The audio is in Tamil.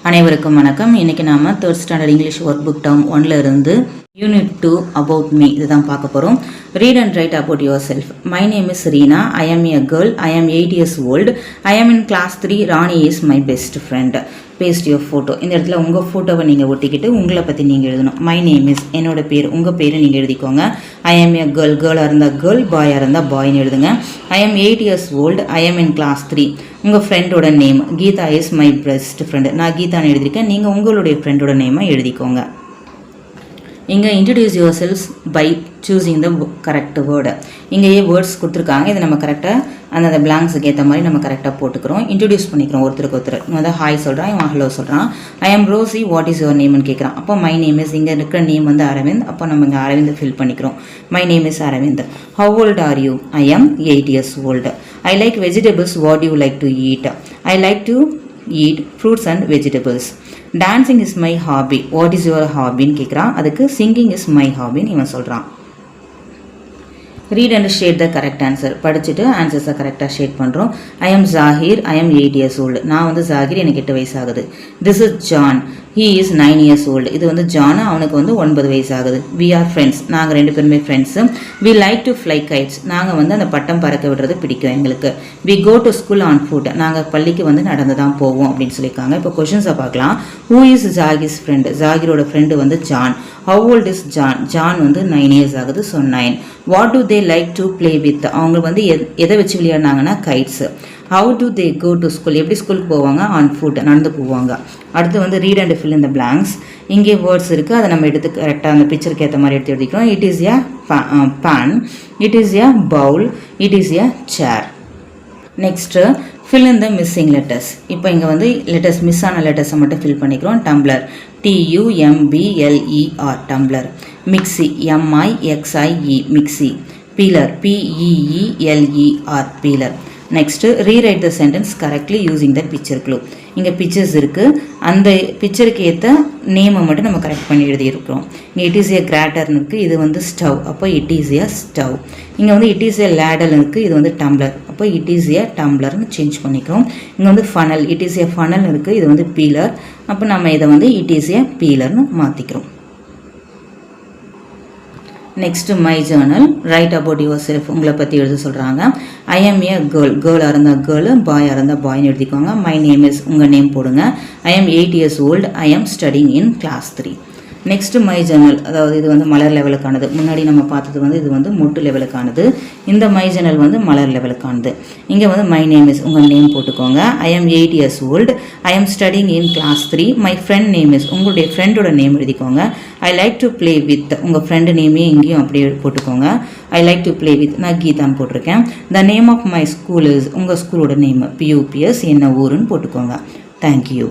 அனைவருக்கும் வணக்கம். இன்னைக்கு நாம 3rd standard English work book term 1ல இருந்து யூனிட் 2 அபவுட் மீ இதுதான் பார்க்க போறோம். Read and write about yourself. My name is Reena. I am a girl. I am 8 years old. I am in class 3. Rani is my best friend. Paste your photo. இந்த இடத்துல உங்கள் ஃபோட்டோவை நீங்கள் ஒட்டிக்கிட்டு உங்களை பற்றி நீங்கள் எழுதணும். மை நேம் இஸ் என்னோட பேர், உங்கள் பேரை நீங்கள் எழுதிக்கோங்க. ஐ எம் எ கேர்ள், கேர்ளாக இருந்தால் கேர்ள், பாயாக இருந்தால் பாய்னு எழுதுங்க. I am 8 years old. I am in class 3. உங்கள் ஃப்ரெண்டோட name Geetha is my best friend. நான் கீதான்னு எழுதியிருக்கேன். நீங்கள் உங்களுடைய ஃப்ரெண்டோட நேமை எழுதிக்கோங்க. இங்கே introduce your self by choosing the correct word. இங்கேயே வேர்ட்ஸ் கொடுத்துருக்காங்க. இதை நம்ம கரெக்டாக அந்த பிளாங்க்ஸுக்கு ஏற்ற மாதிரி நம்ம கரெக்டாக போட்டுக்கிறோம். இன்ட்ரடியூஸ் பண்ணிக்கிறோம் ஒருத்தருக்கு ஒருத்தர். வந்து ஹாய் சொல்கிறான், இவன் ஹலோ சொல்கிறான். I am Rosie, what is your நேம்னு கேட்குறான். அப்போ மை நேம் இஸ், இங்கே இருக்கிற நேம் வந்து அரவிந்த். அப்போ நம்ம இங்கே அரவிந்த் ஃபில் பண்ணிக்கிறோம். My name is Aravind. How old are you? I am 8 years old. I like vegetables, what you like to eat? I like to eat fruits and vegetables. Dancing is my hobby. What is your hobby ன்னு கேட்குறான். அதுக்கு singing is my hobby ன்னு இவன் சொல்கிறான். Read and shade the correct answer. படிச்சுட்டு ஆன்சர்ஸை கரெக்டாக ஷேட் பண்ணுறோம். I am Zakir. I am 8 years old. நான் வந்து ஜாகிர், எனக்கு 8 வயசு ஆகுது. This is John. He is 9 years old. இது வந்து ஜான், அவனுக்கு வந்து 9 வயசு ஆகுது. We are friends. நாங்கள் 2 பேருமே friends. We like to fly kites. நாங்கள் வந்து அந்த பட்டம் பறக்க விடுறது பிடிக்கும் எங்களுக்கு. We go to school on foot. நாங்கள் பள்ளிக்கு வந்து நடந்து தான் போவோம் அப்படின்னு சொல்லியிருக்காங்க. இப்போ கொஷின்ஸை பார்க்கலாம். Who is Zakir's friend? ஜாகிரோட ஃப்ரெண்டு வந்து John. How old is John? John வந்து 9 years ஆகுது. So 9. What do they like to play with? அவங்க வந்து எதை வச்சு விளையாடினாங்கன்னா kites. How do they go to school? எப்படி ஸ்கூலுக்கு போவாங்க? ஆன் ஃபுட், நடந்து போவாங்க. அடுத்து வந்து ரீட் அண்ட் ஃபில் இந்த பிளாங்க்ஸ். இங்கே வேர்ட்ஸ் இருக்குது, அதை நம்ம எடுத்து கரெக்டாக அந்த பிக்சருக்கு ஏற்ற மாதிரி எடுத்து எழுதிக்கிறோம். It is a pan. It is a bowl. It is a chair. Next fill in the missing letters. இப்போ இங்கே வந்து லெட்டர்ஸ், மிஸ் ஆன லெட்டர்ஸை மட்டும் ஃபில் பண்ணிக்கிறோம். Tumbler, TUMBLER, tumbler. Mixie, MIXIE, mixie. Peeler, PEELER, peeler. Next rewrite the sentence correctly using the picture clue. இங்கே பிக்சர்ஸ் இருக்குது, அந்த பிக்சருக்கு ஏற்ற நேமை மட்டும் நம்ம கரெக்ட் பண்ணி எழுதியிருக்கிறோம். இங்கே இட் இஸ் ஏ கிராட்டர்னு இருக்குது, இது வந்து ஸ்டவ். அப்போ இட் இஸ் ஏ ஸ்டவ். இங்கே வந்து இட் இஸ் ஏ லேடல் இருக்குது, இது வந்து டம்ளர். அப்போ இட் இஸ் ஏ டம்ளர்னு சேஞ்ச் பண்ணிக்கிறோம். இங்கே வந்து funnel, it is a funnel இருக்குது, இது வந்து பீலர். அப்போ நம்ம இதை வந்து இட் இஸ் ஏ பீலர்னு மாற்றிக்கிறோம். Next my journal. Write about yourself. உங்களை பற்றி எழுத சொல்கிறாங்க. I M A girl. கேர்ளாக இருந்தால் கேர்ளு, பாயாக இருந்தால் பாய்னு எழுதிக்கோங்க. மை நேம் இஸ், உங்கள் நேம் போடுங்க. I am 8 years old. I am studying in class 3. Next my journal. அதாவது இது வந்து மலர் லெவலுக்கானது. முன்னாடி நம்ம பார்த்தது வந்து இது வந்து மொட்டு லெவலுக்கானது. இந்த மை ஜேர்னல் வந்து மலர் லெவலுக்கானது. இங்கே வந்து மை நேம் இஸ், உங்கள் நேம் போட்டுக்கோங்க. I am 8 years old. I am studying in class 3. My friend name is, உங்களுடைய ஃப்ரெண்டோட நேம் எழுதிக்கோங்க. I like to play with, உங்கள் ஃப்ரெண்டு நேமே இங்கேயும் அப்படியே போட்டுக்கோங்க. I like to play with, நான் கீதான்னு போட்டிருக்கேன். The name of my school is, உங்கள் ஸ்கூலோட நேம் PUPS, என்ன ஊருன்னு போட்டுக்கோங்க. தேங்க்யூ.